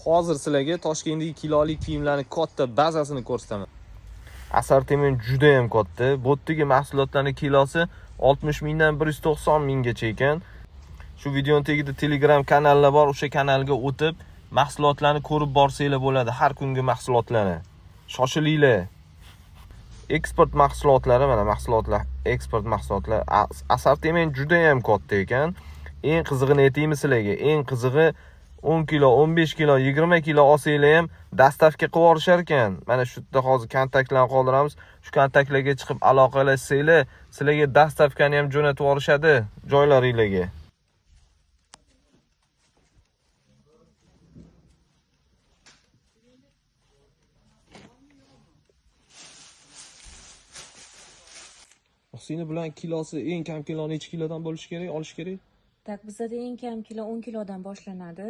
Hozir sizlarga Toshkentdagi kilolik kiyimlarning katta bazasini ko'rsataman. Assortiment juda ham katta. Bu yerdagi mahsulotlarning kilosi 60 mingdan 190 minggacha ekan. Shu videoning tagida Telegram kanallar bor, o'sha kanalga o'tib mahsulotlarni ko'rib borsanglar bo'ladi, har kungi mahsulotlarni. Shoshilinglar. Eksport mahsulotlari, mana mahsulotlar, eksport mahsulotlar, assortiment juda ham katta ekan. Eng qizig'ini aytaymi sizlarga, eng qizig'i 10 kilo, 15 kilo, 20 kilo olsanglar ham dastavka qilib yuborishar ekan. Mana shu yerda hozir kontaktlarni qoldiramiz. Shu kontaktlarga chiqib aloqalashsanglar, sizlarga dastavkani ham jo'natib yuborishadi joylaringizga. Husina bilan kilosi eng kam kilo necha kilodan bo'lishi kerak, olish kerak? Tak, bizada eng kam kilo 10 kilodan boshlanadi.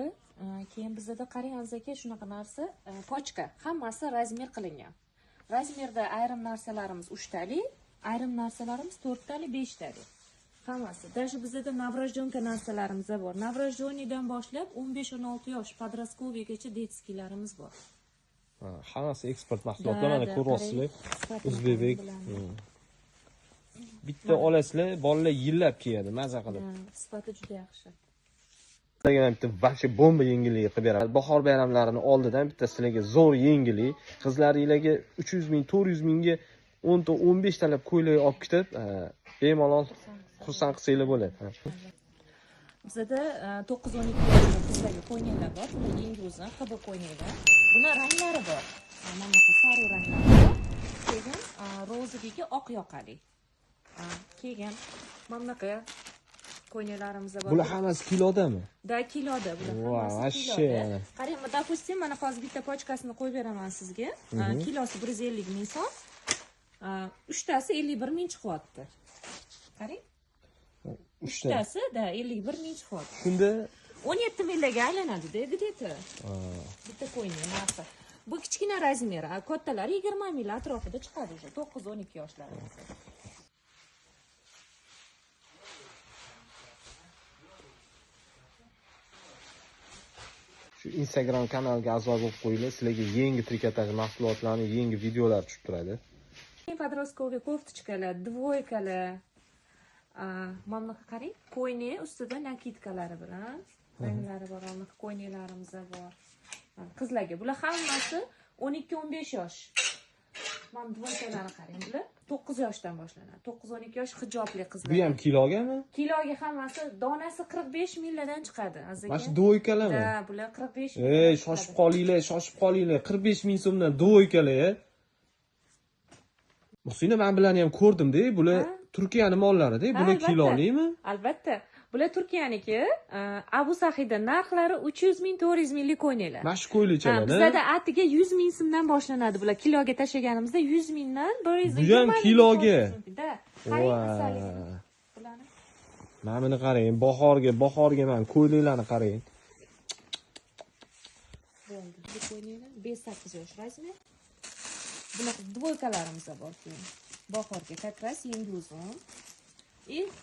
Keyin bizada qarang aka shunaqa narsa, pochka, hammasi razmer qilingan. Razmerda ayrim narsalarimiz 3 tali, ayrim narsalarimiz 4 tali, 5 tali. Hammasi. Даже bizada navro'jjonka narsalarimiz bor. Navro'jjonidan boshlab 15-16 yosh poдростковыйgacha detskilarimiz bor. Hammasi eksport mahsulotlar, mana ko'ryapsizlar. O'zbek. Bitta olasizlar, bolalar yillab kiyadi, maza qilib. Sifati juda yaxshi. Sizlarga bitta vaksha bomba yengillik qilib beradi. Bahor bayramlarining oldidan bitta sizlarga zo'r yengillik, qizlaringizga 300 ming, 400 mingga 10 ta 15 talab ko'ylak olib ketib, bemalol xursand qilsanglar bo'ladi. Bizada 9-12 yoshli qizlarga ko'ylaklar bor, bular yangi o'zi, hib ko'ylaklar. Bular ranglari bor. Mana bunaqa sariq ranglari bor. Keyin rozadagi oq yoqali. Keyin mana bunaqa ko'ylaklarimiz bor. Bular hammasi kilodami? Da, kiloda bular hammasi kiloda. Qarang, допустим, mana hozir bitta pochkasini qo'yib beraman sizga. Kilosi 150 ming so'm. 3 tasi 51 ming chiqyapti. Qarang. 3 tasi da 51 ming chiqyapti. Shunda 17 millga aylanadi-da, где-то. Bitta qo'yning narxi. Bu kichkina razmer, kattalar 20 ming atrofida chiqadi уже, 9-12 yoshlar. Shu Instagram kanaliga a'zo bo'lib qo'yinglar, sizlarga yangi trikotaj mahsulotlarni, yangi videolar tushib turadi. Подростковый кофточкаlar, dvoykalar. Mana bunaqa qarang, qo'yni ustida nakidkalari bilan ranglari bor, mana qo'ynilarimiz bor. Qizlarga bular hammasi 12-15 yosh. Mana dvoykalarni qarang, bular 9 yoshdan boshlanadi. 9-12 yosh hijobli qizlar. Bu ham kilogami? Kiloga hammasi donasi 45 milldan chiqadi, azizlar. Mana shu dvoykalarmi? Da, bular 45 ming. Shoshib qolinglar, 45 ming so'mdan dvoykalar. Husina, men bularni ham ko'rdim-da, bular Turkiyaning mollari-da, bular kilolimi? Albatta. Bular Turkiyaniki. Abu Sahida narxlari 300 ming, 400 minglik qo'yninglar. Mana shu qo'ylichalar. Bizda atiga 100 ming so'mdan boshlanadi. Bular kiloga tashlaganimizda 100 mingdan 120 Bu ham kiloga. Da. Qarang, bularni. Mana buni qarang, bahorga men qo'yliklarni qarang. Bo'ldi. Bu qo'yninglar 5-8 yosh razmer. Bunaqa dvoykalarimiz bor keyin. Bahorga kakras yangi uzun.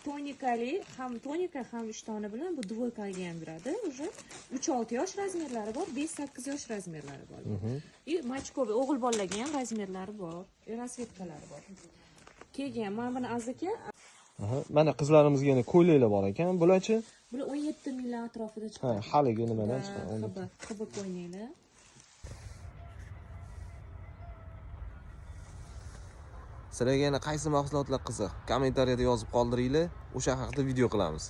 Tonikali, ham tonika, ham ishtoni bilan bu dvoykaga ham yuradi. Уже 3-6 yosh razmerlari bor, 5-8 yosh razmerlari bor. Machkovi o'g'il bolalarga ham razmerlari bor, rasvetkalari bor. Keyin mana buni azaka. Mana qizlarimizga yana ko'ylaklar bor ekan. Bularchi? Bular 17 ming atrofida chiqadi. Haligi nimadan chiqadi? Hib qo'yninglar. Sizlarga yana qaysi mahsulotlar qiziq? Kommentariyada yozib qoldiringlar, o'sha haqida video qilamiz.